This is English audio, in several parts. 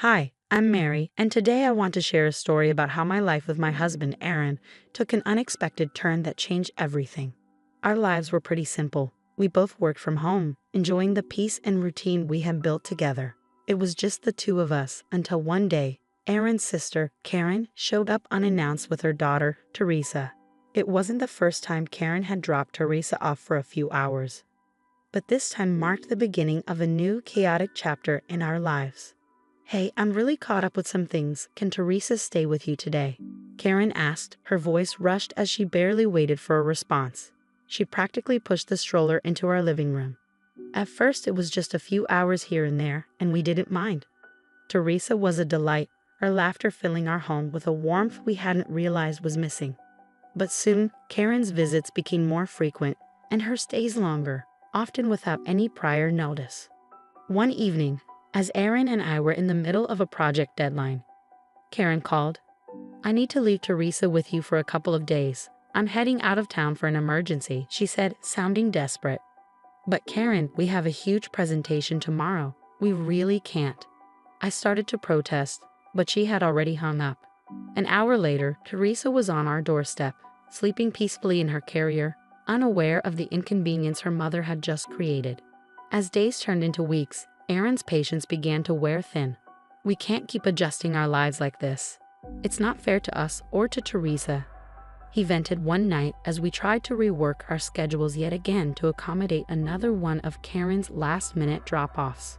Hi, I'm Mary, and today I want to share a story about how my life with my husband, Aaron, took an unexpected turn that changed everything. Our lives were pretty simple. We both worked from home, enjoying the peace and routine we had built together. It was just the two of us until one day, Aaron's sister, Karen, showed up unannounced with her daughter, Teresa. It wasn't the first time Karen had dropped Teresa off for a few hours, but this time marked the beginning of a new chaotic chapter in our lives. "Hey, I'm really caught up with some things. Can Teresa stay with you today?" Karen asked, her voice rushed as she barely waited for a response. She practically pushed the stroller into our living room. At first, it was just a few hours here and there, and we didn't mind. Teresa was a delight, her laughter filling our home with a warmth we hadn't realized was missing. But soon, Karen's visits became more frequent, and her stays longer, often without any prior notice. One evening, as Aaron and I were in the middle of a project deadline, Karen called. "I need to leave Teresa with you for a couple of days. I'm heading out of town for an emergency," she said, sounding desperate. "But Karen, we have a huge presentation tomorrow. We really can't." I started to protest, but she had already hung up. An hour later, Teresa was on our doorstep, sleeping peacefully in her carrier, unaware of the inconvenience her mother had just created. As days turned into weeks, Aaron's patience began to wear thin. "We can't keep adjusting our lives like this. It's not fair to us or to Teresa," he vented one night as we tried to rework our schedules yet again to accommodate another one of Karen's last-minute drop-offs.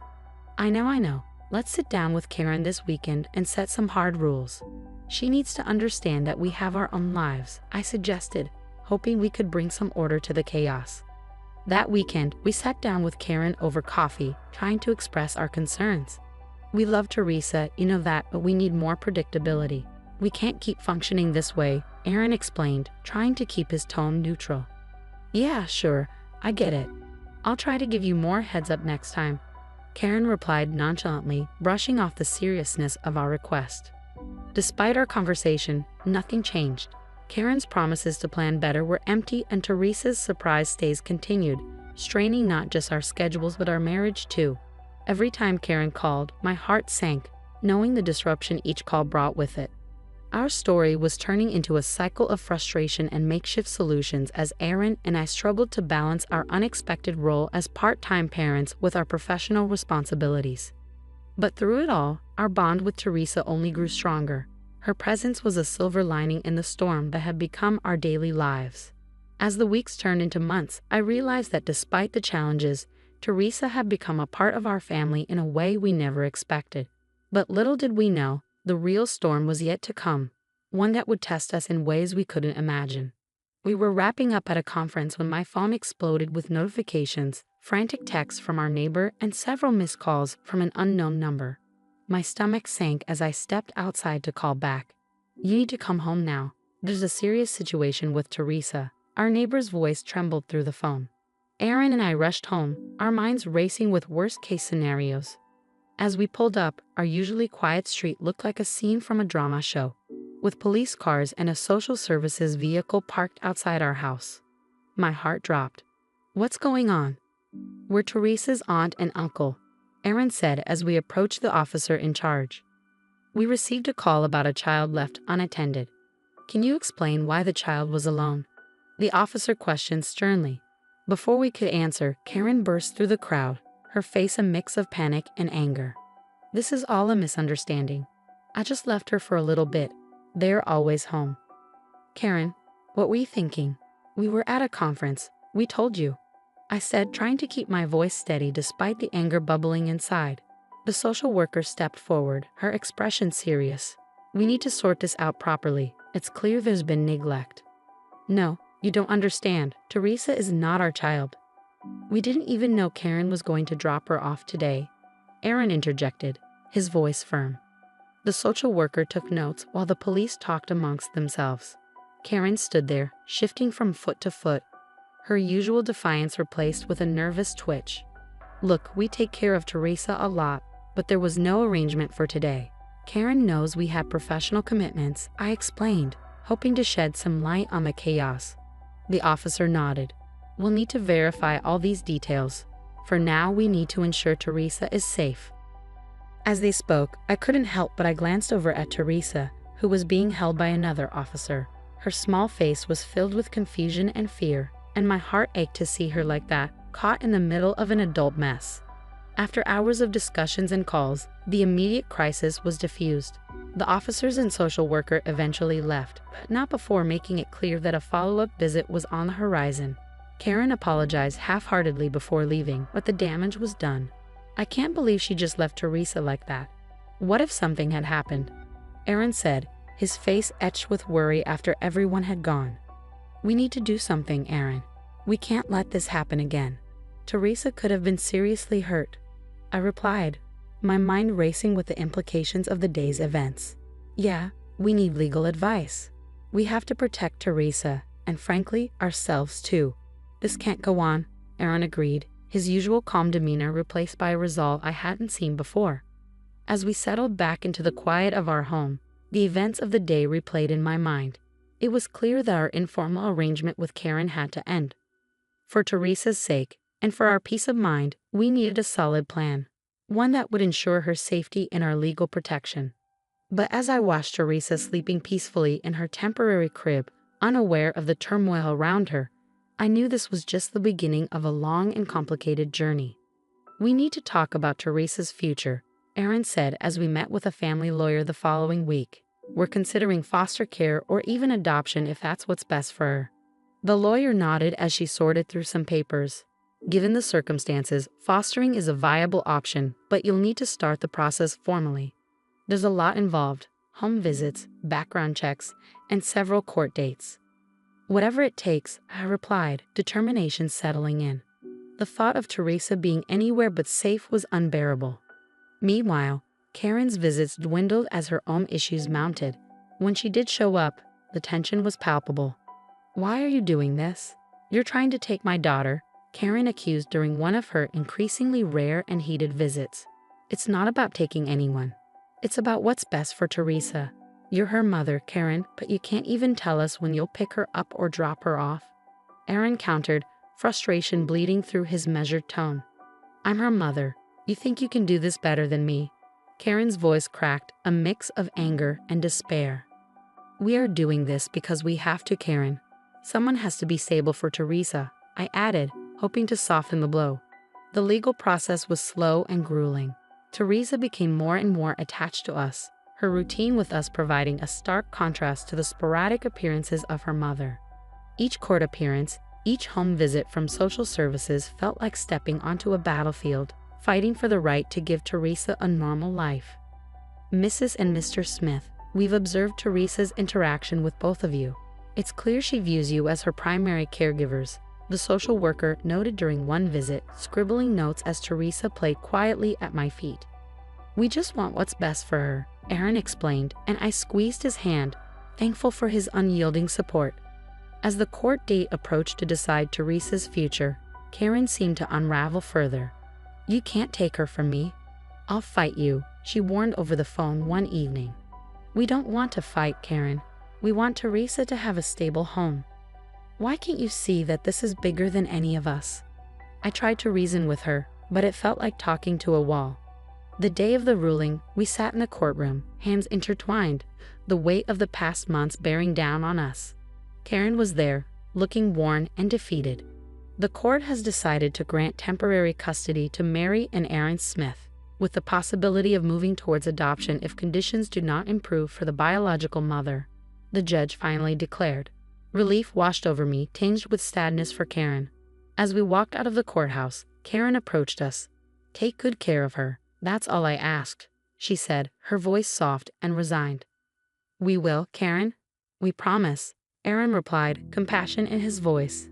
I know. Let's sit down with Karen this weekend and set some hard rules. She needs to understand that we have our own lives," I suggested, hoping we could bring some order to the chaos. That weekend, we sat down with Karen over coffee, trying to express our concerns. "We love Teresa, you know that, but we need more predictability. We can't keep functioning this way," Aaron explained, trying to keep his tone neutral. "Yeah, sure, I get it. I'll try to give you more heads up next time," Karen replied nonchalantly, brushing off the seriousness of our request. Despite our conversation, nothing changed. Karen's promises to plan better were empty, and Teresa's surprise stays continued, straining not just our schedules but our marriage too. Every time Karen called, my heart sank, knowing the disruption each call brought with it. Our story was turning into a cycle of frustration and makeshift solutions as Aaron and I struggled to balance our unexpected role as part-time parents with our professional responsibilities. But through it all, our bond with Teresa only grew stronger. Her presence was a silver lining in the storm that had become our daily lives. As the weeks turned into months, I realized that despite the challenges, Teresa had become a part of our family in a way we never expected. But little did we know, the real storm was yet to come, one that would test us in ways we couldn't imagine. We were wrapping up at a conference when my phone exploded with notifications, frantic texts from our neighbor, and several missed calls from an unknown number. My stomach sank as I stepped outside to call back. "You need to come home now. There's a serious situation with Teresa." Our neighbor's voice trembled through the phone. Aaron and I rushed home, our minds racing with worst-case scenarios. As we pulled up, our usually quiet street looked like a scene from a drama show, with police cars and a social services vehicle parked outside our house. My heart dropped. "What's going on?" "We're Teresa's aunt and uncle," Aaron said as we approached the officer in charge. "We received a call about a child left unattended. Can you explain why the child was alone?" The officer questioned sternly. Before we could answer, Karen burst through the crowd, her face a mix of panic and anger. "This is all a misunderstanding. I just left her for a little bit. They're always home." "Karen, what were you thinking? We were at a conference. We told you," I said, trying to keep my voice steady despite the anger bubbling inside. The social worker stepped forward, her expression serious. "We need to sort this out properly. It's clear there's been neglect." "No, you don't understand. Teresa is not our child. We didn't even know Karen was going to drop her off today," Aaron interjected, his voice firm. The social worker took notes while the police talked amongst themselves. Karen stood there, shifting from foot to foot, her usual defiance replaced with a nervous twitch. "Look, we take care of Teresa a lot, but there was no arrangement for today. Karen knows we have professional commitments," I explained, hoping to shed some light on the chaos. The officer nodded. "We'll need to verify all these details. For now, we need to ensure Teresa is safe." As they spoke, I couldn't help but I glanced over at Teresa, who was being held by another officer. Her small face was filled with confusion and fear, and my heart ached to see her like that, caught in the middle of an adult mess. After hours of discussions and calls, the immediate crisis was diffused. The officers and social worker eventually left, but not before making it clear that a follow-up visit was on the horizon. Karen apologized half-heartedly before leaving, but the damage was done. I can't believe she just left Teresa like that. What if something had happened? Aaron said, his face etched with worry after everyone had gone. We need to do something, Aaron. We can't let this happen again. Teresa could have been seriously hurt. I replied, my mind racing with the implications of the day's events. Yeah, we need legal advice. We have to protect Teresa, and frankly, ourselves too. This can't go on, Aaron agreed, his usual calm demeanor replaced by a resolve I hadn't seen before. As we settled back into the quiet of our home, the events of the day replayed in my mind. It was clear that our informal arrangement with Karen had to end. For Teresa's sake, and for our peace of mind, we needed a solid plan, one that would ensure her safety and our legal protection. But as I watched Teresa sleeping peacefully in her temporary crib, unaware of the turmoil around her, I knew this was just the beginning of a long and complicated journey. We need to talk about Teresa's future, Aaron said as we met with a family lawyer the following week. We're considering foster care or even adoption if that's what's best for her. The lawyer nodded as she sorted through some papers. Given the circumstances, fostering is a viable option, but you'll need to start the process formally. There's a lot involved: home visits, background checks, and several court dates. Whatever it takes, I replied, determination settling in. The thought of Teresa being anywhere but safe was unbearable. Meanwhile, Karen's visits dwindled as her own issues mounted. When she did show up, the tension was palpable. Why are you doing this? You're trying to take my daughter, Karen accused during one of her increasingly rare and heated visits. It's not about taking anyone. It's about what's best for Teresa. You're her mother, Karen, but you can't even tell us when you'll pick her up or drop her off. Aaron countered, frustration bleeding through his measured tone. I'm her mother. You think you can do this better than me? Karen's voice cracked, a mix of anger and despair. We are doing this because we have to, Karen. Someone has to be stable for Teresa, I added, hoping to soften the blow. The legal process was slow and grueling. Teresa became more and more attached to us, her routine with us providing a stark contrast to the sporadic appearances of her mother. Each court appearance, each home visit from social services felt like stepping onto a battlefield, fighting for the right to give Teresa a normal life. Mrs. and Mr. Smith, we've observed Teresa's interaction with both of you. It's clear she views you as her primary caregivers, the social worker noted during one visit, scribbling notes as Teresa played quietly at my feet. We just want what's best for her, Aaron explained, and I squeezed his hand, thankful for his unyielding support. As the court date approached to decide Teresa's future, Karen seemed to unravel further. You can't take her from me. I'll fight you, she warned over the phone one evening. We don't want to fight, Karen. We want Teresa to have a stable home. Why can't you see that this is bigger than any of us? I tried to reason with her, but it felt like talking to a wall. The day of the ruling, we sat in the courtroom, hands intertwined, the weight of the past months bearing down on us. Karen was there, looking worn and defeated. The court has decided to grant temporary custody to Mary and Aaron Smith, with the possibility of moving towards adoption if conditions do not improve for the biological mother, the judge finally declared. Relief washed over me, tinged with sadness for Karen. As we walked out of the courthouse, Karen approached us. Take good care of her. That's all I asked, she said, her voice soft and resigned. We will, Karen. We promise, Aaron replied, compassion in his voice.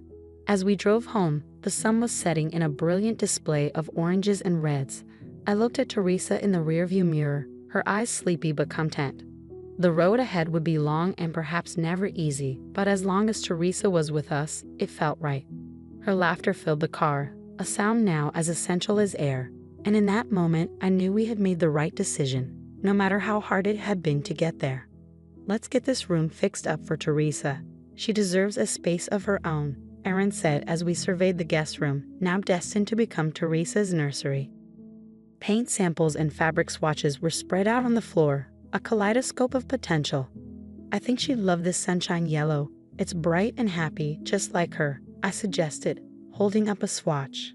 As we drove home, the sun was setting in a brilliant display of oranges and reds. I looked at Teresa in the rearview mirror, her eyes sleepy but content. The road ahead would be long and perhaps never easy, but as long as Teresa was with us, it felt right. Her laughter filled the car, a sound now as essential as air, and in that moment I knew we had made the right decision, no matter how hard it had been to get there. Let's get this room fixed up for Teresa. She deserves a space of her own, Aaron said as we surveyed the guest room, now destined to become Teresa's nursery. Paint samples and fabric swatches were spread out on the floor, a kaleidoscope of potential. I think she'd love this sunshine yellow. It's bright and happy, just like her, I suggested, holding up a swatch.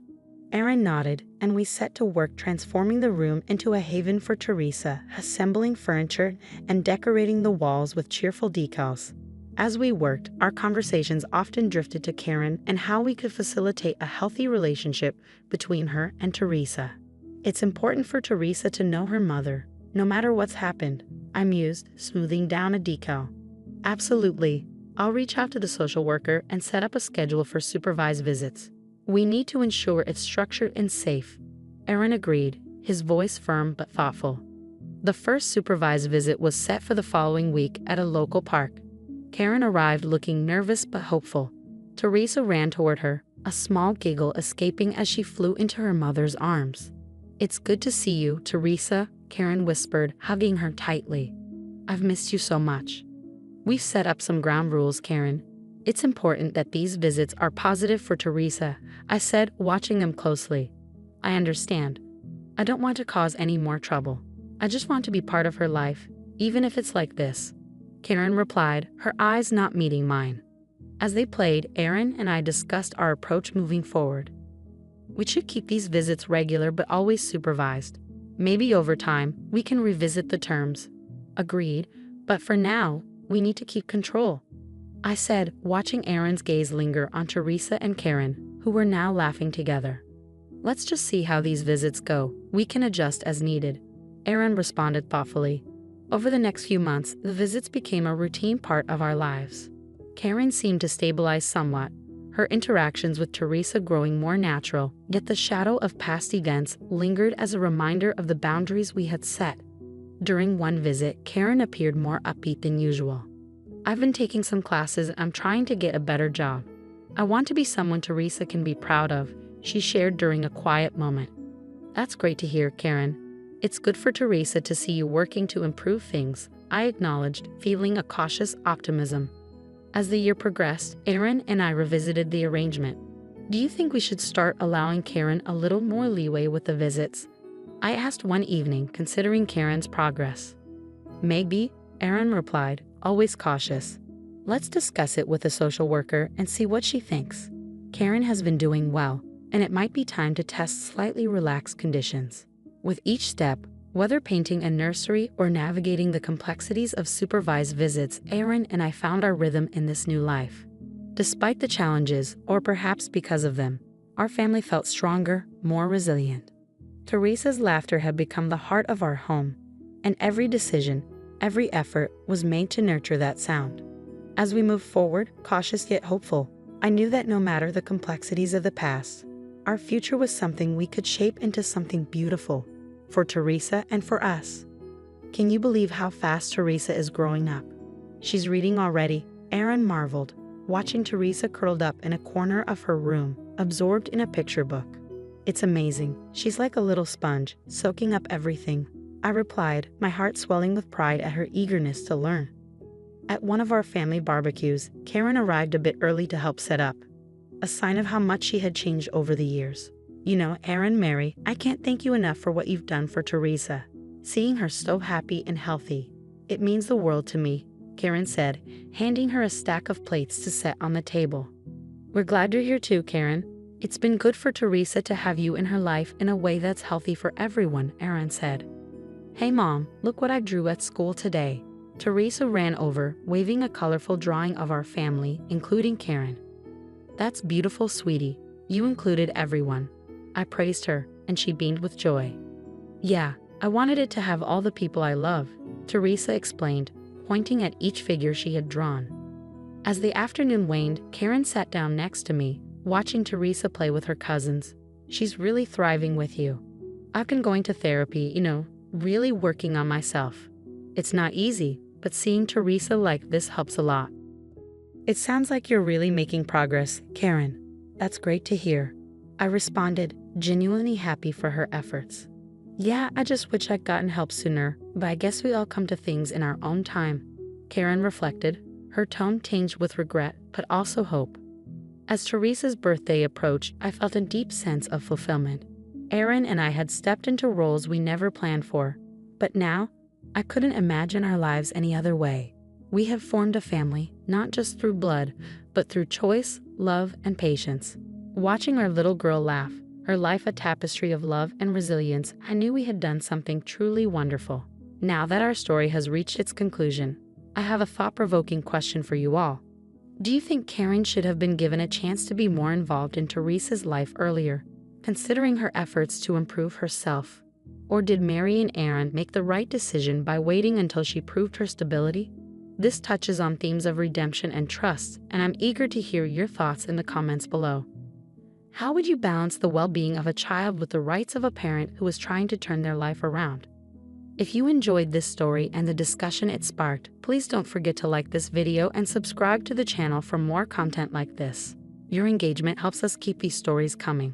Aaron nodded, and we set to work transforming the room into a haven for Teresa, assembling furniture and decorating the walls with cheerful decals. As we worked, our conversations often drifted to Karen and how we could facilitate a healthy relationship between her and Teresa. It's important for Teresa to know her mother, no matter what's happened, I mused, smoothing down a decal. Absolutely. I'll reach out to the social worker and set up a schedule for supervised visits. We need to ensure it's structured and safe. Aaron agreed, his voice firm but thoughtful. The first supervised visit was set for the following week at a local park. Karen arrived looking nervous but hopeful. Teresa ran toward her, a small giggle escaping as she flew into her mother's arms. "It's good to see you, Teresa," Karen whispered, hugging her tightly. "I've missed you so much." "We've set up some ground rules, Karen. It's important that these visits are positive for Teresa," I said, watching them closely. "I understand. I don't want to cause any more trouble. I just want to be part of her life, even if it's like this," Karen replied, her eyes not meeting mine. As they played, Aaron and I discussed our approach moving forward. We should keep these visits regular but always supervised. Maybe over time, we can revisit the terms. Agreed, but for now, we need to keep control, I said, watching Aaron's gaze linger on Teresa and Karen, who were now laughing together. "Let's just see how these visits go. We can adjust as needed," Aaron responded thoughtfully. Over the next few months, the visits became a routine part of our lives. Karen seemed to stabilize somewhat, her interactions with Teresa growing more natural, yet the shadow of past events lingered as a reminder of the boundaries we had set. During one visit, Karen appeared more upbeat than usual. "I've been taking some classes and I'm trying to get a better job. I want to be someone Teresa can be proud of," she shared during a quiet moment. "That's great to hear, Karen. It's good for Teresa to see you working to improve things," I acknowledged, feeling a cautious optimism. As the year progressed, Aaron and I revisited the arrangement. "Do you think we should start allowing Karen a little more leeway with the visits?" I asked one evening, considering Karen's progress. "Maybe," Aaron replied, always cautious. "Let's discuss it with a social worker and see what she thinks. Karen has been doing well, and it might be time to test slightly relaxed conditions." With each step, whether painting a nursery or navigating the complexities of supervised visits, Aaron and I found our rhythm in this new life. Despite the challenges, or perhaps because of them, our family felt stronger, more resilient. Teresa's laughter had become the heart of our home, and every decision, every effort was made to nurture that sound. As we moved forward, cautious yet hopeful, I knew that no matter the complexities of the past, our future was something we could shape into something beautiful, for Teresa and for us. "Can you believe how fast Teresa is growing up? She's reading already," Aaron marveled, watching Teresa curled up in a corner of her room, absorbed in a picture book. "It's amazing. She's like a little sponge, soaking up everything," I replied, my heart swelling with pride at her eagerness to learn. At one of our family barbecues, Karen arrived a bit early to help set up, a sign of how much she had changed over the years. "You know, Aaron, Mary, I can't thank you enough for what you've done for Teresa. Seeing her so happy and healthy, it means the world to me," Karen said, handing her a stack of plates to set on the table. "We're glad you're here too, Karen. It's been good for Teresa to have you in her life in a way that's healthy for everyone," Aaron said. "Hey Mom, look what I drew at school today." Teresa ran over, waving a colorful drawing of our family, including Karen. "That's beautiful, sweetie. You included everyone." I praised her, and she beamed with joy. "Yeah, I wanted it to have all the people I love," Teresa explained, pointing at each figure she had drawn. As the afternoon waned, Karen sat down next to me, watching Teresa play with her cousins. "She's really thriving with you. I've been going to therapy, really working on myself. It's not easy, but seeing Teresa like this helps a lot." "It sounds like you're really making progress, Karen. That's great to hear," I responded, genuinely happy for her efforts. "Yeah, I just wish I'd gotten help sooner, but I guess we all come to things in our own time," Karen reflected, her tone tinged with regret, but also hope. As Teresa's birthday approached, I felt a deep sense of fulfillment. Aaron and I had stepped into roles we never planned for, but now I couldn't imagine our lives any other way. We have formed a family, not just through blood, but through choice, love, and patience. Watching our little girl laugh, her life a tapestry of love and resilience, I knew we had done something truly wonderful. Now that our story has reached its conclusion, I have a thought-provoking question for you all. Do you think Karen should have been given a chance to be more involved in Teresa's life earlier, considering her efforts to improve herself? Or did Mary and Aaron make the right decision by waiting until she proved her stability? This touches on themes of redemption and trust, and I'm eager to hear your thoughts in the comments below. How would you balance the well-being of a child with the rights of a parent who is trying to turn their life around? If you enjoyed this story and the discussion it sparked, please don't forget to like this video and subscribe to the channel for more content like this. Your engagement helps us keep these stories coming.